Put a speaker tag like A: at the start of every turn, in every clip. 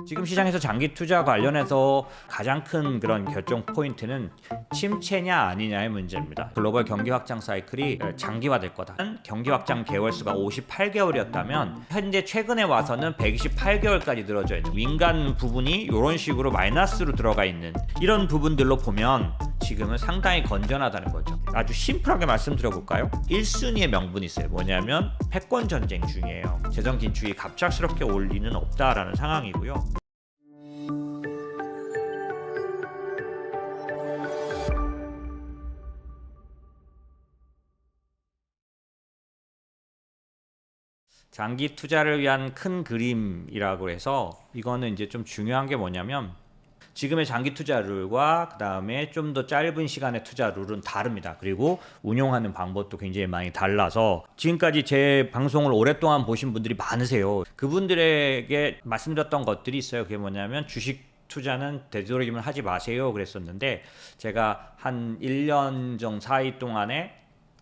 A: 지금 시장에서 장기 투자 관련해서 가장 큰 그런 결정 포인트는 침체냐 아니냐의 문제입니다. 글로벌 경기 확장 사이클이 장기화될 거다. 경기 확장 개월수가 58개월이었다면 현재 최근에 와서는 128개월까지 늘어져 있는 민간 부분이 이런 식으로 마이너스로 들어가 있는 이런 부분들로 보면 지금은 상당히 건전하다는 거죠. 아주 심플하게 말씀드려볼까요? 1순위의 명분이 있어요. 뭐냐면 패권 전쟁 중이에요. 재정 긴축이 갑작스럽게 올 리는 없다라는 상황이고요. 장기 투자를 위한 큰 그림이라고 해서 이거는 이제 좀 중요한 게 뭐냐면 지금의 장기 투자 룰과 그 다음에 좀 더 짧은 시간의 투자 룰은 다릅니다. 그리고 운용하는 방법도 굉장히 많이 달라서 지금까지 제 방송을 오랫동안 보신 분들이 많으세요. 그분들에게 말씀드렸던 것들이 있어요. 그게 뭐냐면 주식 투자는 되도록이면 하지 마세요 그랬었는데 제가 한 1년 정도 사이 동안에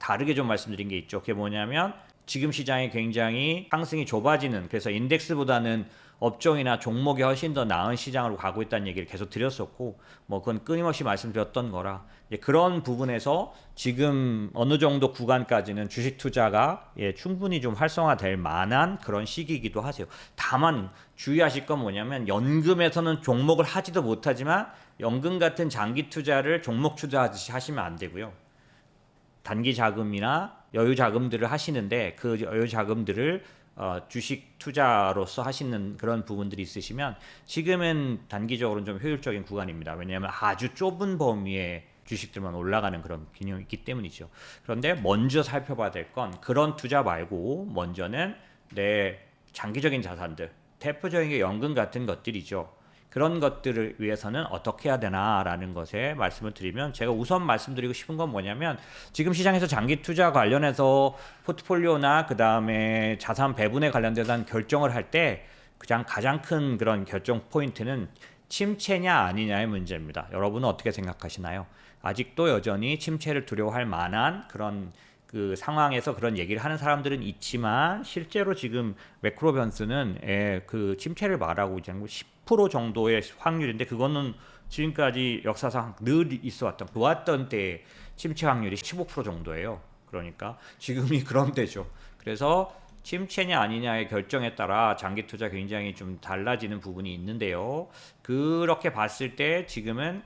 A: 다르게 좀 말씀드린 게 있죠. 그게 뭐냐면 지금 시장이 굉장히 상승이 좁아지는, 그래서 인덱스보다는 업종이나 종목이 훨씬 더 나은 시장으로 가고 있다는 얘기를 계속 드렸었고, 뭐 그건 끊임없이 말씀드렸던 거라 그런 부분에서 지금 어느 정도 구간까지는 주식 투자가 충분히 좀 활성화될 만한 그런 시기이기도 하세요. 다만 주의하실 건 뭐냐면 연금에서는 종목을 하지도 못하지만 연금 같은 장기 투자를 종목 투자하듯이 하시면 안 되고요. 단기 자금이나 여유 자금들을 하시는데 그 여유 자금들을 주식 투자로서 하시는 그런 부분들이 있으시면 지금은 단기적으로는 좀 효율적인 구간입니다. 왜냐하면 아주 좁은 범위의 주식들만 올라가는 그런 균형이 있기 때문이죠. 그런데 먼저 살펴봐야 될 건 그런 투자 말고 먼저는 내 장기적인 자산들, 대표적인 게 연금 같은 것들이죠. 그런 것들을 위해서는 어떻게 해야 되나라는 것에 말씀을 드리면 제가 우선 말씀드리고 싶은 건 뭐냐면 지금 시장에서 장기 투자 관련해서 포트폴리오나 그 다음에 자산 배분에 관련된 결정을 할 때 가장 큰 그런 결정 포인트는 침체냐 아니냐의 문제입니다. 여러분은 어떻게 생각하시나요? 아직도 여전히 침체를 두려워할 만한 그런 그 상황에서 그런 얘기를 하는 사람들은 있지만 실제로 지금 매크로 변수는 그 침체를 말하고 있는 10% 정도의 확률인데 그거는 지금까지 역사상 늘 있어왔던 좋았던 때 침체 확률이 15% 정도예요. 그러니까 지금이 그런 때죠. 그래서 침체냐 아니냐의 결정에 따라 장기 투자 굉장히 좀 달라지는 부분이 있는데요. 그렇게 봤을 때 지금은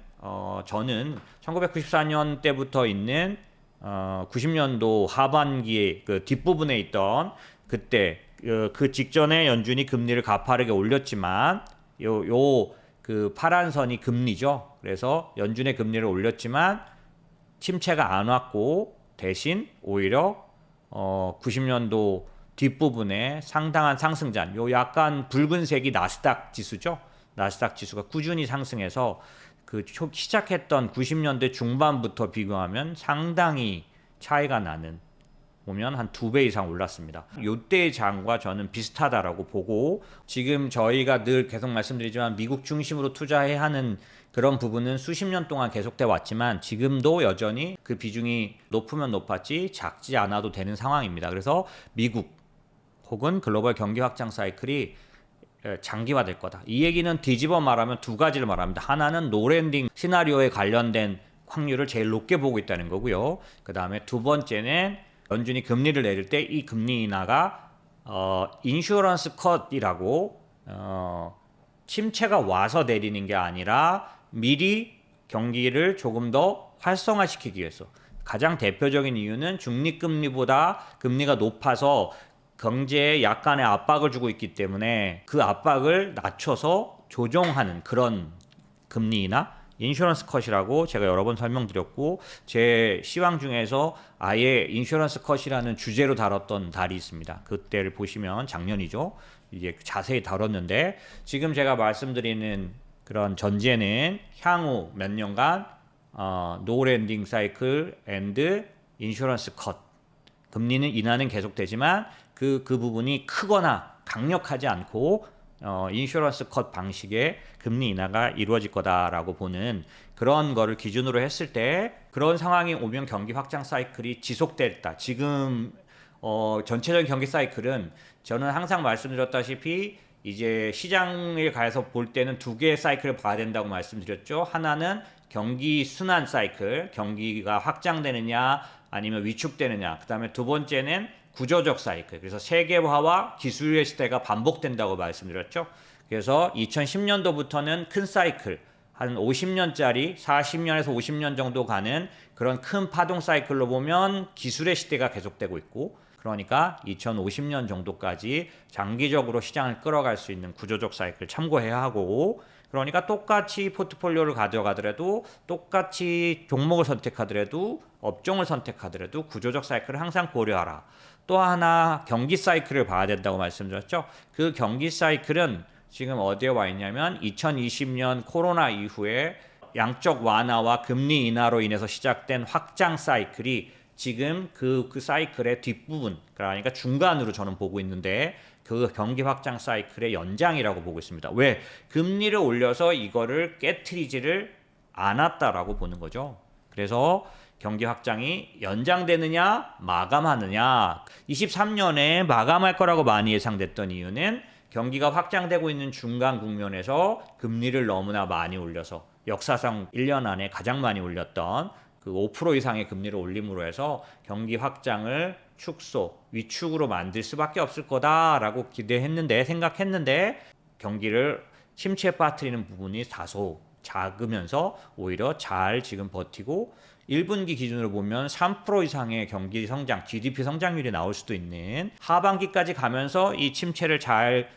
A: 저는 1994년 때부터 있는 90년도 하반기에 그 뒷부분에 있던 그때 그 직전에 연준이 금리를 가파르게 올렸지만 그 파란 선이 금리죠. 그래서 연준의 금리를 올렸지만 침체가 안 왔고 대신 오히려 90년도 뒷부분에 상당한 상승장, 약간 붉은색이 나스닥 지수죠. 나스닥 지수가 꾸준히 상승해서 그 시작했던 90년대 중반부터 비교하면 상당히 차이가 나는, 보면 한 2배 이상 올랐습니다. 요때의 장과 저는 비슷하다라고 보고 지금 저희가 늘 계속 말씀드리지만 미국 중심으로 투자해야 하는 그런 부분은 수십 년 동안 계속돼 왔지만 지금도 여전히 그 비중이 높으면 높았지 작지 않아도 되는 상황입니다. 그래서 미국 혹은 글로벌 경기 확장 사이클이 장기화될 거다. 이 얘기는 뒤집어 말하면 두 가지를 말합니다. 하나는 노랜딩 시나리오에 관련된 확률을 제일 높게 보고 있다는 거고요. 그 다음에 두 번째는 연준이 금리를 내릴 때 이 금리 인하가 인슈런스 컷이라고 침체가 와서 내리는 게 아니라 미리 경기를 조금 더 활성화시키기 위해서. 가장 대표적인 이유는 중립금리보다 금리가 높아서 경제에 약간의 압박을 주고 있기 때문에 그 압박을 낮춰서 조정하는 그런 금리나 인슈런스 컷이라고 제가 여러 번 설명드렸고 제 시황 중에서 아예 인슈런스 컷이라는 주제로 다뤘던 달이 있습니다. 그때를 보시면 작년이죠. 이제 자세히 다뤘는데 지금 제가 말씀드리는 그런 전제는 향후 몇 년간 노랜딩 사이클 앤드 인슈런스 컷, 금리는 인하는 계속되지만 그 부분이 크거나 강력하지 않고 인슈런스 컷 방식의 금리 인하가 이루어질 거다라고 보는 그런 거를 기준으로 했을 때 그런 상황이 오면 경기 확장 사이클이 지속됐다. 지금 전체적인 경기 사이클은 저는 항상 말씀드렸다시피 이제 시장에 가서 볼 때는 두 개의 사이클을 봐야 된다고 말씀드렸죠. 하나는 경기 순환 사이클, 경기가 확장되느냐 아니면 위축되느냐. 그다음에 두 번째는 구조적 사이클. 그래서 세계화와 기술의 시대가 반복된다고 말씀드렸죠. 그래서 2010년도부터는 큰 사이클, 한 50년짜리 40년에서 50년 정도 가는 그런 큰 파동 사이클로 보면 기술의 시대가 계속되고 있고, 그러니까 2050년 정도까지 장기적으로 시장을 끌어갈 수 있는 구조적 사이클 참고해야 하고, 그러니까 똑같이 포트폴리오를 가져가더라도, 똑같이 종목을 선택하더라도, 업종을 선택하더라도 구조적 사이클을 항상 고려하라. 또 하나 경기 사이클을 봐야 된다고 말씀드렸죠. 그 경기 사이클은 지금 어디에 와 있냐면 2020년 코로나 이후에 양적 완화와 금리 인하로 인해서 시작된 확장 사이클이 지금 그 사이클의 뒷부분, 그러니까 중간으로 저는 보고 있는데, 그 경기 확장 사이클의 연장이라고 보고 있습니다. 왜? 금리를 올려서 이거를 깨트리지를 않았다라고 보는 거죠. 그래서 경기 확장이 연장되느냐 마감하느냐, 23년에 마감할 거라고 많이 예상됐던 이유는 경기가 확장되고 있는 중간 국면에서 금리를 너무나 많이 올려서 역사상 1년 안에 가장 많이 올렸던 그 5% 이상의 금리를 올림으로 해서 경기 확장을 축소, 위축으로 만들 수밖에 없을 거다라고 생각했는데 경기를 침체에 빠뜨리는 부분이 다소 작으면서 오히려 잘 지금 버티고 1분기 기준으로 보면 3% 이상의 경기 성장, GDP 성장률이 나올 수도 있는, 하반기까지 가면서 이 침체를 잘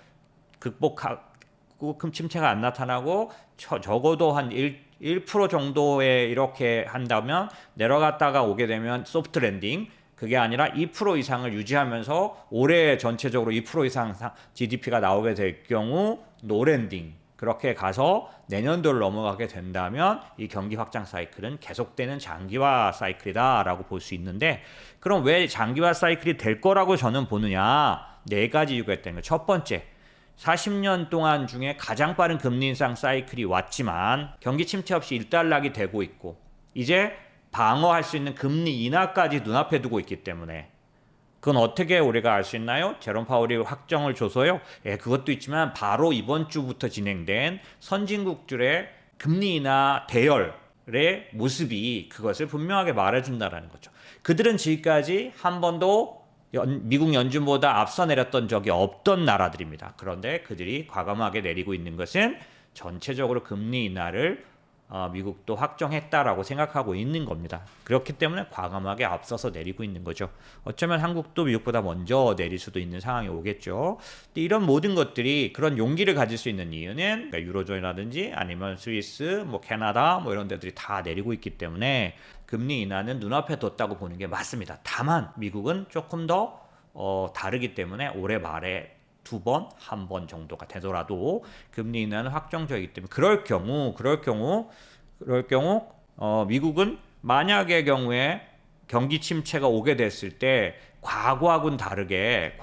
A: 극복하고 큰 침체가 안 나타나고 적어도 한 1% 정도에 이렇게 한다면 내려갔다가 오게 되면 소프트 랜딩, 그게 아니라 2% 이상을 유지하면서 올해 전체적으로 2% 이상 GDP가 나오게 될 경우 노랜딩, 그렇게 가서 내년도를 넘어가게 된다면 이 경기 확장 사이클은 계속되는 장기화 사이클이다라고 볼 수 있는데, 그럼 왜 장기화 사이클이 될 거라고 저는 보느냐? 네 가지 이유가 있다는 거예요. 첫 번째, 40년 동안 중에 가장 빠른 금리 인상 사이클이 왔지만 경기 침체 없이 일단락이 되고 있고, 이제 방어할 수 있는 금리 인하까지 눈앞에 두고 있기 때문에, 그건 어떻게 우리가 알 수 있나요? 제롬 파월이 확정을 줘서요. 그것도 있지만 바로 이번 주부터 진행된 선진국들의 금리 인하 대열의 모습이 그것을 분명하게 말해준다는 거죠. 그들은 지금까지 한 번도 미국 연준보다 앞서 내렸던 적이 없던 나라들입니다. 그런데 그들이 과감하게 내리고 있는 것은 전체적으로 금리 인하를 미국도 확정했다라고 생각하고 있는 겁니다. 그렇기 때문에 과감하게 앞서서 내리고 있는 거죠. 어쩌면 한국도 미국보다 먼저 내릴 수도 있는 상황이 오겠죠. 근데 이런 모든 것들이 그런 용기를 가질 수 있는 이유는 그러니까 유로존이라든지 아니면 스위스, 캐나다 이런 데들이 다 내리고 있기 때문에 금리 인하는 눈앞에 뒀다고 보는 게 맞습니다. 다만 미국은 조금 더 다르기 때문에 올해 말에 한 번 정도가 되더라도 금리 인하는 확정적이기 때문에 그럴 경우 미국은 만약의 경우에 경기 침체가 오게 됐을 때 과거하고는 다르게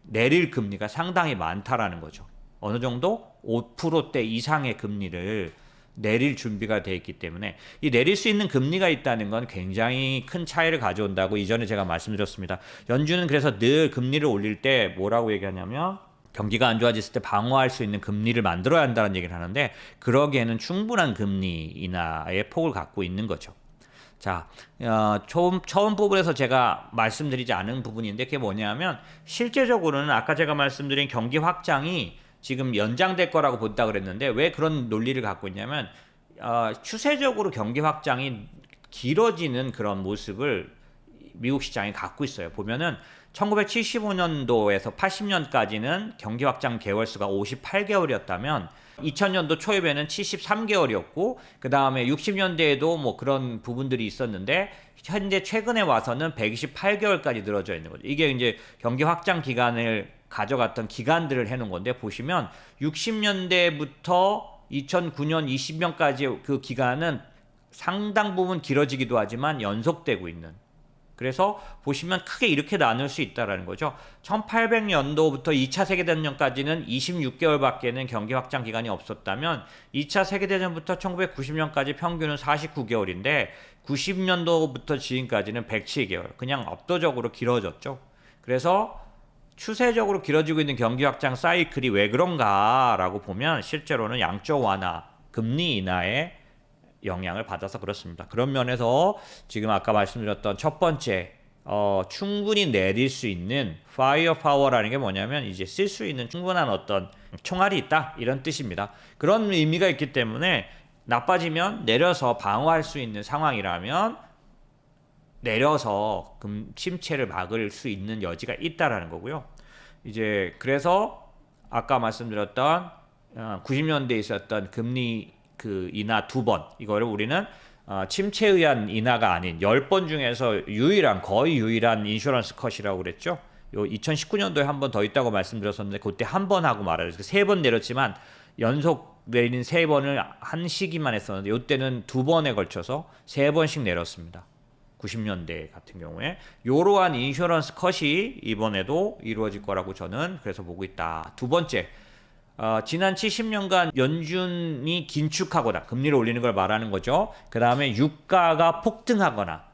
A: 내릴 금리가 상당히 많다라는 거죠. 어느 정도 5%대 이상의 금리를 내릴 준비가 돼 있기 때문에 이 내릴 수 있는 금리가 있다는 건 굉장히 큰 차이를 가져온다고 이전에 제가 말씀드렸습니다. 연준은 그래서 늘 금리를 올릴 때 뭐라고 얘기하냐면 경기가 안 좋아졌을 때 방어할 수 있는 금리를 만들어야 한다는 얘기를 하는데, 그러기에는 충분한 금리 인하의 폭을 갖고 있는 거죠. 자, 처음 부분에서 제가 말씀드리지 않은 부분인데 그게 뭐냐면, 실제적으로는 아까 제가 말씀드린 경기 확장이 지금 연장될 거라고 본다 그랬는데 왜 그런 논리를 갖고 있냐면 추세적으로 경기 확장이 길어지는 그런 모습을 미국 시장이 갖고 있어요. 보면은 1975년도에서 80년까지는 경기 확장 개월수가 58개월이었다면 2000년도 초입에는 73개월이었고 그 다음에 60년대에도 그런 부분들이 있었는데 현재 최근에 와서는 128개월까지 늘어져 있는 거죠. 이게 이제 경기 확장 기간을 가져갔던 기간들을 해놓은 건데, 보시면 60년대부터 2009년 20년까지 그 기간은 상당 부분 길어지기도 하지만 연속되고 있는, 그래서 보시면 크게 이렇게 나눌 수 있다는 거죠. 1800년도부터 2차 세계대전까지는 26개월밖에는 경기 확장 기간이 없었다면 2차 세계대전부터 1990년까지 평균은 49개월인데 90년도부터 지금까지는 107개월, 그냥 압도적으로 길어졌죠. 그래서 추세적으로 길어지고 있는 경기 확장 사이클이 왜 그런가라고 보면 실제로는 양적 완화, 금리 인하에 영향을 받아서 그렇습니다. 그런 면에서 지금 아까 말씀드렸던 첫 번째 충분히 내릴 수 있는 파이어 파워라는 게 뭐냐면 이제 쓸 수 있는 충분한 어떤 총알이 있다 이런 뜻입니다. 그런 의미가 있기 때문에 나빠지면 내려서 방어할 수 있는 상황이라면 내려서 침체를 막을 수 있는 여지가 있다라는 거고요. 이제 그래서 아까 말씀드렸던 90년대에 있었던 금리 인하 2번 이거를 우리는 침체에 의한 인하가 아닌 10번 중에서 거의 유일한 인슈런스 컷이라고 그랬죠. 요 2019년도에 한 번 더 있다고 말씀드렸었는데 그때 한 번 하고 말아요. 3번 내렸지만 연속 내리는 3번을 한 시기만 했었는데 이때는 2번에 걸쳐서 3번씩 내렸습니다. 90년대 같은 경우에 이러한 인슈런스 컷이 이번에도 이루어질 거라고 저는 그래서 보고 있다. 두 번째, 지난 70년간 연준이 긴축하거나 금리를 올리는 걸 말하는 거죠. 그 다음에 유가가 폭등하거나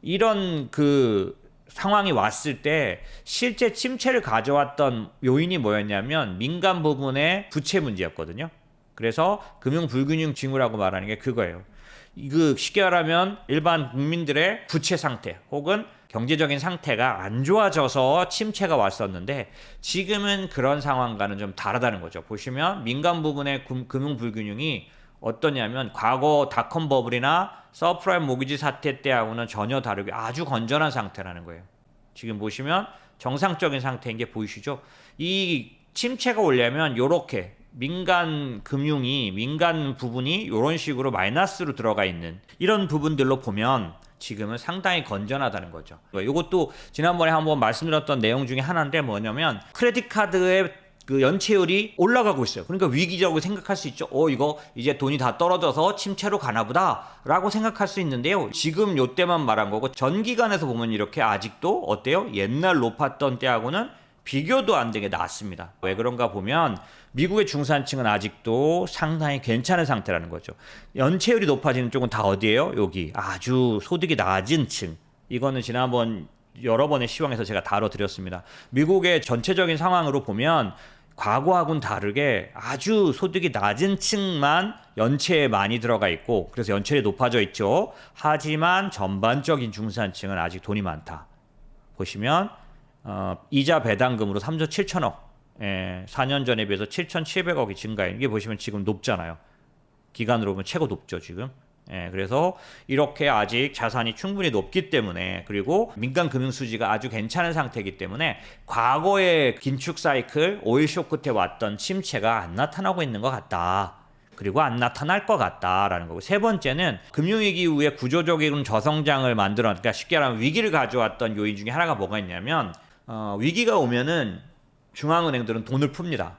A: 이런 상황이 왔을 때 실제 침체를 가져왔던 요인이 뭐였냐면 민간 부분의 부채 문제였거든요. 그래서 금융 불균형 징후라고 말하는 게 그거예요. 쉽게 말하면 일반 국민들의 부채 상태 혹은 경제적인 상태가 안 좋아져서 침체가 왔었는데 지금은 그런 상황과는 좀 다르다는 거죠. 보시면 민간 부분의 금융 불균형이 어떠냐면 과거 닷컴 버블이나 서프라임 모기지 사태 때하고는 전혀 다르게 아주 건전한 상태라는 거예요. 지금 보시면 정상적인 상태인 게 보이시죠? 이 침체가 오려면 요렇게 민간 부분이 이런 식으로 마이너스로 들어가 있는 이런 부분들로 보면 지금은 상당히 건전하다는 거죠. 이것도 지난번에 한번 말씀드렸던 내용 중에 하나인데 뭐냐면 크레딧 카드의 연체율이 올라가고 있어요. 그러니까 위기적으로 생각할 수 있죠. 이거 이제 돈이 다 떨어져서 침체로 가나 보다라고 생각할 수 있는데요. 지금 요때만 말한 거고 전 기간에서 보면 이렇게 아직도 어때요? 옛날 높았던 때하고는 비교도 안 되게 낮습니다. 왜 그런가 보면 미국의 중산층은 아직도 상당히 괜찮은 상태라는 거죠. 연체율이 높아지는 쪽은 다 어디예요? 여기 아주 소득이 낮은 층. 이거는 지난번 여러 번의 시황에서 제가 다뤄드렸습니다. 미국의 전체적인 상황으로 보면 과거하고는 다르게 아주 소득이 낮은 층만 연체에 많이 들어가 있고 그래서 연체율이 높아져 있죠. 하지만 전반적인 중산층은 아직 돈이 많다. 보시면 이자 배당금으로 3조 7천억 4년 전에 비해서 7,700억이 증가해. 이게 보시면 지금 높잖아요. 기간으로 보면 최고 높죠 지금. 그래서 이렇게 아직 자산이 충분히 높기 때문에 그리고 민간 금융 수지가 아주 괜찮은 상태이기 때문에 과거의 긴축 사이클 오일 쇼크 때 왔던 침체가 안 나타나고 있는 것 같다. 그리고 안 나타날 것 같다라는 거고 세 번째는 금융위기 이후에 구조적인 저성장을 그러니까 쉽게 말하면 위기를 가져왔던 요인 중에 하나가 뭐가 있냐면 위기가 오면은 중앙은행들은 돈을 풉니다.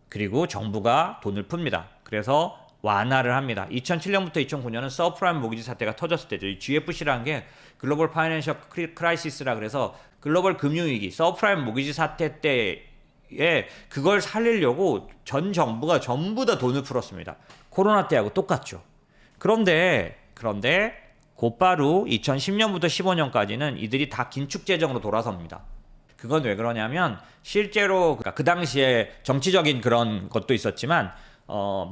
A: 그리고 정부가 돈을 풉니다. 그래서 완화를 합니다. 2007년부터 2009년은 서프라임 모기지 사태가 터졌을 때죠. 이 GFC라는 게 글로벌 파이낸셜 크라이시스라 그래서 글로벌 금융위기, 서프라임 모기지 사태 때에 그걸 살리려고 전 정부가 전부 다 돈을 풀었습니다. 코로나 때하고 똑같죠. 그런데 곧바로 2010년부터 15년까지는 이들이 다 긴축 재정으로 돌아섭니다. 그건 왜 그러냐면 실제로 그 당시에 정치적인 그런 것도 있었지만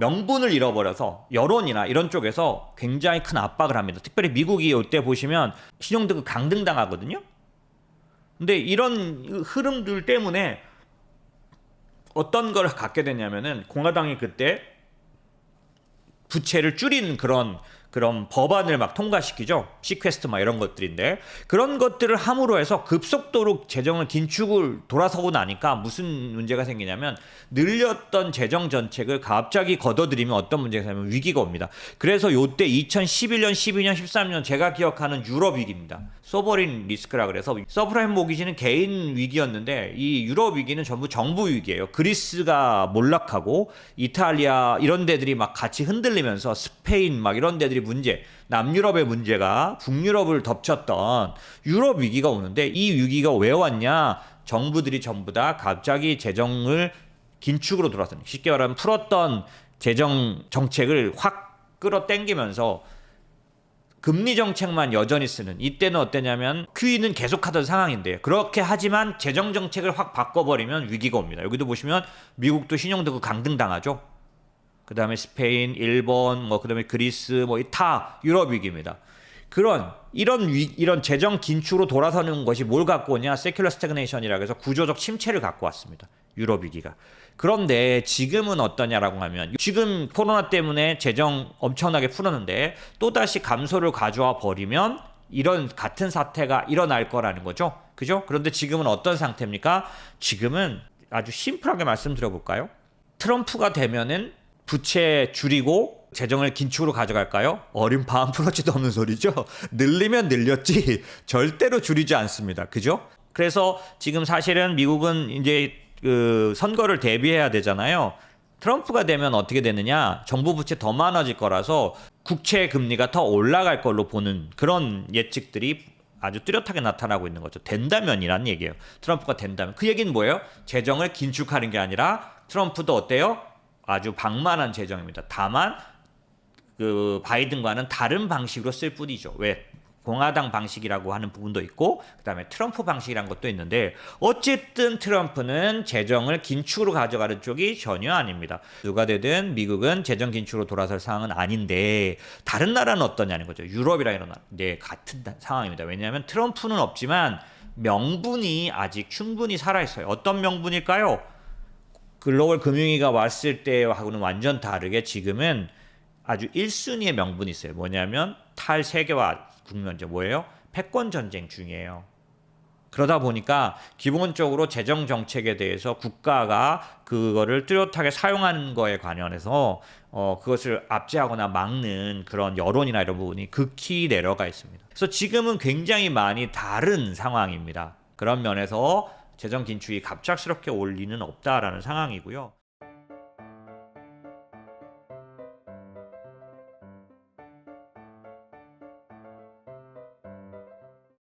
A: 명분을 잃어버려서 여론이나 이런 쪽에서 굉장히 큰 압박을 합니다. 특별히 미국이 이때 보시면 신용등급 강등당하거든요. 근데 이런 흐름들 때문에 어떤 걸 갖게 되냐면은 공화당이 그때 부채를 줄이는 그런 법안을 막 통과시키죠. 시퀘스트 막 이런 것들인데 그런 것들을 함으로 해서 급속도로 재정을 긴축을 돌아서고 나니까 무슨 문제가 생기냐면 늘렸던 재정 정책을 갑자기 걷어들이면 어떤 문제가 생기냐면 위기가 옵니다. 그래서 요때 2011년, 12년, 13년 제가 기억하는 유럽 위기입니다. 소버린 리스크라 그래서 서프라임 모기지는 개인 위기였는데 이 유럽 위기는 전부 정부 위기예요. 그리스가 몰락하고 이탈리아 이런 데들이 막 같이 흔들리면서 스페인 막 이런 데들이 남유럽의 문제가 북유럽을 덮쳤던 유럽 위기가 오는데 이 위기가 왜 왔냐? 정부들이 전부 다 갑자기 재정을 긴축으로 돌아서는 쉽게 말하면 풀었던 재정 정책을 확 끌어당기면서 금리 정책만 여전히 쓰는, 이때는 어땠냐면 QE는 계속하던 상황인데, 그렇게 하지만 재정 정책을 확 바꿔버리면 위기가 옵니다. 여기도 보시면 미국도 신용도구 강등당하죠. 그 다음에 스페인, 일본, 그 다음에 그리스, 다 유럽 위기입니다. 이런 재정 긴축으로 돌아서는 것이 뭘 갖고 오냐? 세큘러 스태그네이션이라고 해서 구조적 침체를 갖고 왔습니다. 유럽 위기가. 그런데 지금은 어떠냐라고 하면, 지금 코로나 때문에 재정 엄청나게 풀었는데 또다시 감소를 가져와 버리면 이런 같은 사태가 일어날 거라는 거죠. 그죠? 그런데 지금은 어떤 상태입니까? 지금은 아주 심플하게 말씀드려 볼까요? 트럼프가 되면은 부채 줄이고 재정을 긴축으로 가져갈까요? 어린 바 한 푼어치도 없는 소리죠. 늘리면 늘렸지 절대로 줄이지 않습니다. 그죠? 그래서 지금 사실은 미국은 이제 그 선거를 대비해야 되잖아요. 트럼프가 되면 어떻게 되느냐? 정부 부채 더 많아질 거라서 국채 금리가 더 올라갈 걸로 보는 그런 예측들이 아주 뚜렷하게 나타나고 있는 거죠. 된다면이란 얘기예요. 트럼프가 된다면. 그 얘기는 뭐예요? 재정을 긴축하는 게 아니라 트럼프도 어때요? 아주 방만한 재정입니다. 다만 그 바이든과는 다른 방식으로 쓸 뿐이죠. 왜? 공화당 방식이라고 하는 부분도 있고 그다음에 트럼프 방식이라는 것도 있는데, 어쨌든 트럼프는 재정을 긴축으로 가져가는 쪽이 전혀 아닙니다. 누가 되든 미국은 재정 긴축으로 돌아설 상황은 아닌데, 다른 나라는 어떠냐는 거죠. 유럽이랑 이런 나라 같은 상황입니다. 왜냐하면 트럼프는 없지만 명분이 아직 충분히 살아있어요. 어떤 명분일까요? 글로벌 금융위기가 왔을 때하고는 완전 다르게 지금은 아주 1순위의 명분이 있어요. 뭐냐면 탈세계화 국면이죠. 뭐예요? 패권 전쟁 중이에요. 그러다 보니까 기본적으로 재정 정책에 대해서 국가가 그거를 뚜렷하게 사용하는 거에 관련해서 그것을 압제하거나 막는 그런 여론이나 이런 부분이 극히 내려가 있습니다. 그래서 지금은 굉장히 많이 다른 상황입니다. 그런 면에서 재정 긴축이 갑작스럽게 올 리는 없다라는 상황이고요.